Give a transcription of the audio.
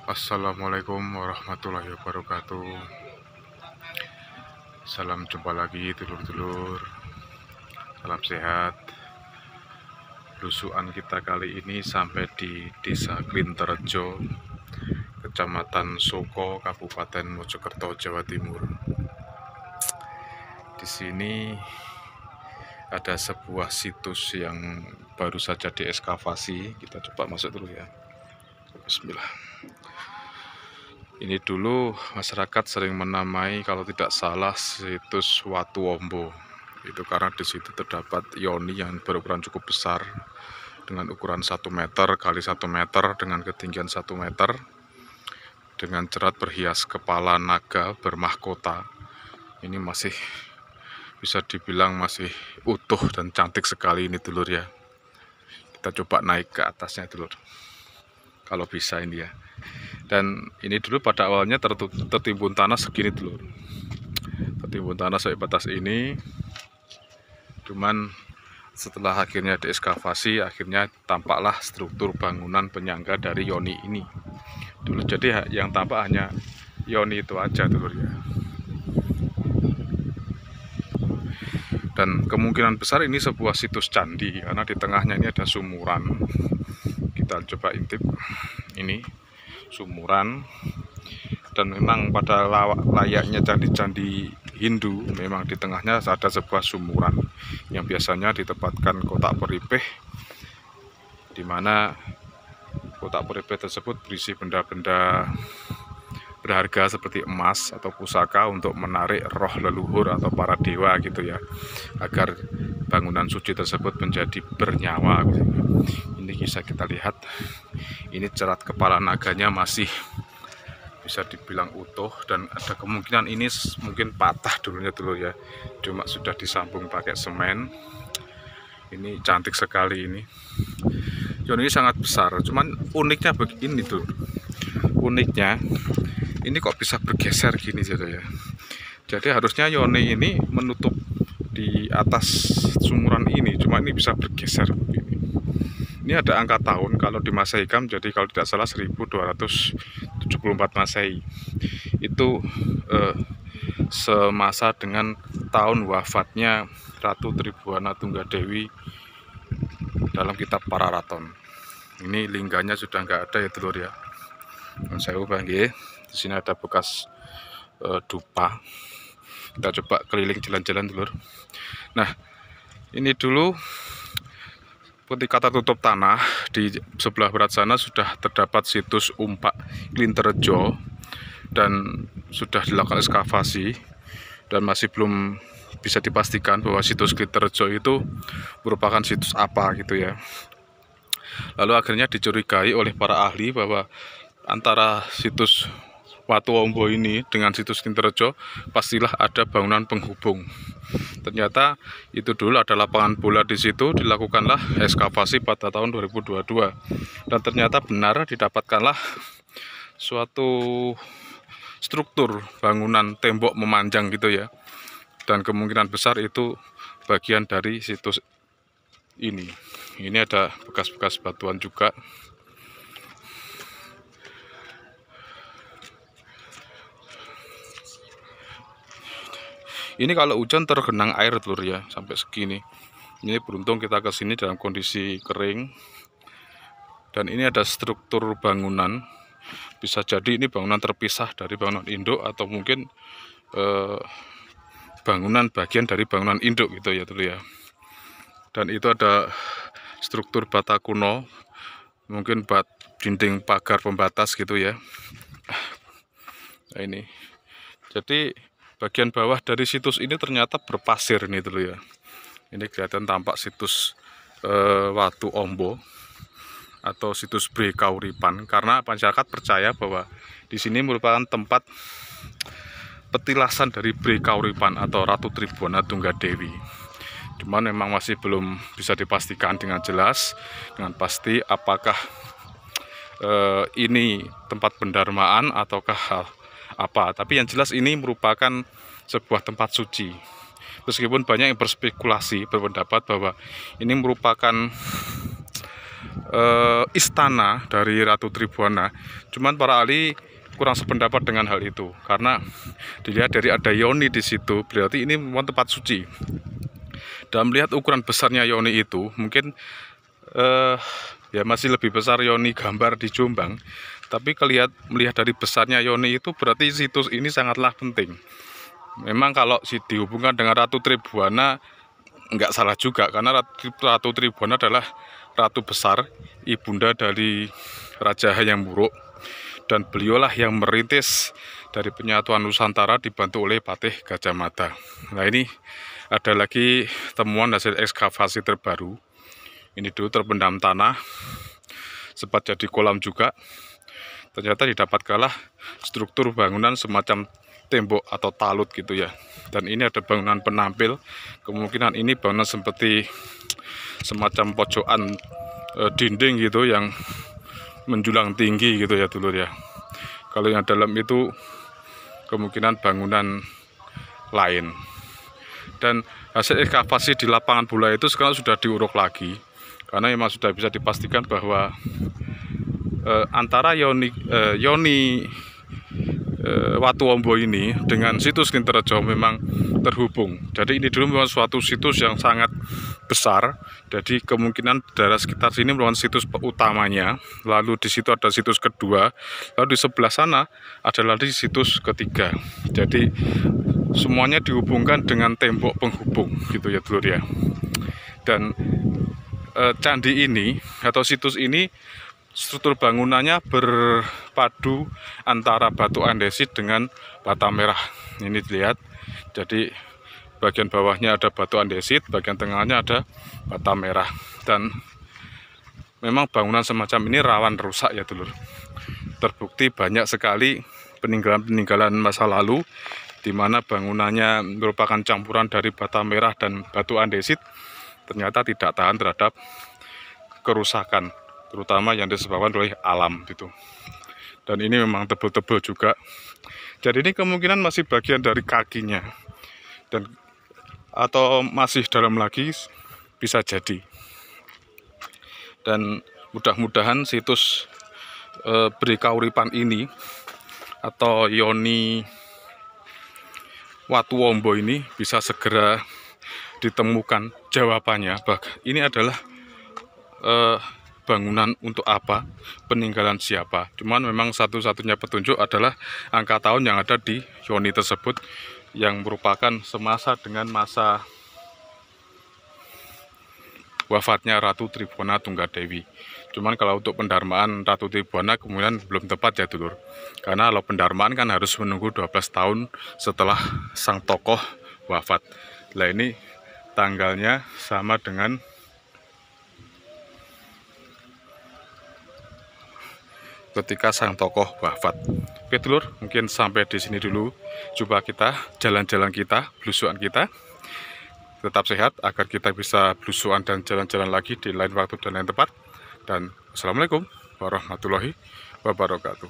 Assalamualaikum warahmatullahi wabarakatuh. Salam jumpa lagi dulur-dulur. Salam sehat. Lusukan kita kali ini sampai di Desa Klinterjo, Kecamatan Soko, Kabupaten Mojokerto, Jawa Timur. Di sini ada sebuah situs yang baru saja diekskavasi. Kita coba masuk dulu ya. Bismillah. Ini dulu masyarakat sering menamai, kalau tidak salah, situs Watu Ombo. Itu karena di situ terdapat yoni yang berukuran cukup besar dengan ukuran 1 meter kali 1 meter dengan ketinggian 1 meter dengan cerat berhias kepala naga bermahkota. Ini masih bisa dibilang masih utuh dan cantik sekali ini dulur ya. Kita coba naik ke atasnya dulur, kalau bisa ini ya. Dan ini dulu pada awalnya tertimbun tanah segini dulu, tertimbun tanah sampai batas ini. Cuman setelah akhirnya diekskavasi, akhirnya tampaklah struktur bangunan penyangga dari yoni ini dulu. Jadi yang tampak hanya yoni itu aja dulu ya. Dan kemungkinan besar ini sebuah situs candi karena di tengahnya ini ada sumuran. Kita coba intip, ini sumuran. Dan memang pada layaknya candi-candi Hindu, memang di tengahnya ada sebuah sumuran yang biasanya ditempatkan kotak peripeh, di mana kotak peripeh tersebut berisi benda-benda berharga seperti emas atau pusaka untuk menarik roh leluhur atau para dewa gitu ya, agar bangunan suci tersebut menjadi bernyawa. Ini bisa kita lihat, ini cerat kepala naganya masih bisa dibilang utuh, dan ada kemungkinan ini mungkin patah dulunya dulu ya, cuma sudah disambung pakai semen. Ini cantik sekali ini. Yoni ini sangat besar, cuman uniknya begini tuh. Uniknya ini kok bisa bergeser gini gitu ya. Jadi harusnya yoni ini menutup di atas sumuran ini, cuma ini bisa bergeser begini. Ini ada angka tahun kalau di Masehi, jadi kalau tidak salah 1274 Masehi. Itu semasa dengan tahun wafatnya Ratu Tribhuwana Tunggadewi dalam kitab Pararaton. Ini lingganya sudah nggak ada ya dulur ya. Saya ubah nggih. Di sini ada bekas dupa. Kita coba keliling jalan-jalan dulur. Nah, ini dulu ketika tertutup tanah di sebelah barat sana sudah terdapat situs Umpak Klinterjo dan sudah dilakukan ekskavasi, dan masih belum bisa dipastikan bahwa situs Klinterjo itu merupakan situs apa gitu ya. Lalu akhirnya dicurigai oleh para ahli bahwa antara situs Watu Ombo ini dengan situs Klinterjo pastilah ada bangunan penghubung. Ternyata itu dulu ada lapangan bola di situ, dilakukanlah ekskavasi pada tahun 2022, dan ternyata benar didapatkanlah suatu struktur bangunan tembok memanjang gitu ya, dan kemungkinan besar itu bagian dari situs ini. Ini ada bekas-bekas batuan juga. Ini kalau hujan tergenang air telur ya, sampai segini. Ini beruntung kita ke sini dalam kondisi kering. Dan ini ada struktur bangunan. Bisa jadi ini bangunan terpisah dari bangunan induk, atau mungkin bangunan bagian dari bangunan induk gitu ya telur ya. Dan itu ada struktur bata kuno, mungkin dinding pagar pembatas gitu ya. Nah ini. Jadi bagian bawah dari situs ini ternyata berpasir ini dulu ya. Ini kelihatan tampak situs Watu Ombo atau situs Bre Kauripan, karena masyarakat percaya bahwa di sini merupakan tempat petilasan dari Bre Kauripan atau Ratu Tribhuwana Tunggadewi. Cuman memang masih belum bisa dipastikan dengan jelas, dengan pasti apakah ini tempat pendarmaan ataukah apa. Tapi yang jelas ini merupakan sebuah tempat suci. Meskipun banyak yang berspekulasi, berpendapat bahwa ini merupakan istana dari Ratu Tribhuwana. Cuman para ahli kurang sependapat dengan hal itu karena dilihat dari ada yoni di situ, berarti ini memang tempat suci. Dan melihat ukuran besarnya yoni itu, mungkin ya masih lebih besar yoni gambar di Jombang. Tapi melihat dari besarnya yoni itu, berarti situs ini sangatlah penting. Memang kalau dihubungkan dengan Ratu Tribhuwana nggak salah juga, karena Ratu Tribhuwana adalah ratu besar, ibunda dari Raja Hayam Wuruk, dan beliaulah yang merintis dari penyatuan Nusantara dibantu oleh Patih Gajah Mada. Nah, ini ada lagi temuan hasil ekskavasi terbaru. Ini dulu terpendam tanah, sempat jadi kolam juga. Ternyata didapat kalah struktur bangunan semacam tembok atau talut gitu ya. Dan ini ada bangunan penampil, kemungkinan ini bangunan seperti semacam pojokan dinding gitu yang menjulang tinggi gitu ya dulur ya. Kalau yang dalam itu kemungkinan bangunan lain. Dan hasil ekskavasi di lapangan bola itu sekarang sudah diuruk lagi, karena memang sudah bisa dipastikan bahwa antara yoni Watuwombo ini dengan situs Kinterejo memang terhubung. Jadi ini dulu memang suatu situs yang sangat besar. Jadi kemungkinan daerah sekitar sini merupakan situs utamanya. Lalu di situ ada situs kedua. Lalu di sebelah sana ada lagi situs ketiga. Jadi semuanya dihubungkan dengan tembok penghubung gitu ya dulur ya. Dan candi ini atau situs ini, struktur bangunannya berpadu antara batu andesit dengan bata merah. Ini dilihat. Jadi bagian bawahnya ada batu andesit, bagian tengahnya ada bata merah. Dan memang bangunan semacam ini rawan rusak ya dulur. Terbukti banyak sekali peninggalan-peninggalan masa lalu di mana bangunannya merupakan campuran dari bata merah dan batu andesit, ternyata tidak tahan terhadap kerusakan, terutama yang disebabkan oleh alam gitu. Dan ini memang tebel-tebel juga. Jadi ini kemungkinan masih bagian dari kakinya, dan atau masih dalam lagi, bisa jadi. Dan mudah-mudahan situs Brikauripan ini atau yoni Watuwombo ini bisa segera ditemukan jawabannya. Ini adalah bangunan untuk apa, peninggalan siapa. Cuman memang satu-satunya petunjuk adalah angka tahun yang ada di yoni tersebut, yang merupakan semasa dengan masa wafatnya Ratu Tribhuwana Tunggadewi. Cuman kalau untuk pendarmaan Ratu Tribhuwana kemudian belum tepat ya dulur, karena kalau pendarmaan kan harus menunggu 12 tahun setelah sang tokoh wafat. Nah, ini tanggalnya sama dengan ketika sang tokoh wafat. Oke dulur, mungkin sampai di sini dulu jumpa kita, jalan-jalan kita, belusuan kita. Tetap sehat agar kita bisa belusuan dan jalan-jalan lagi di lain waktu dan lain tempat. Dan Assalamualaikum warahmatullahi wabarakatuh.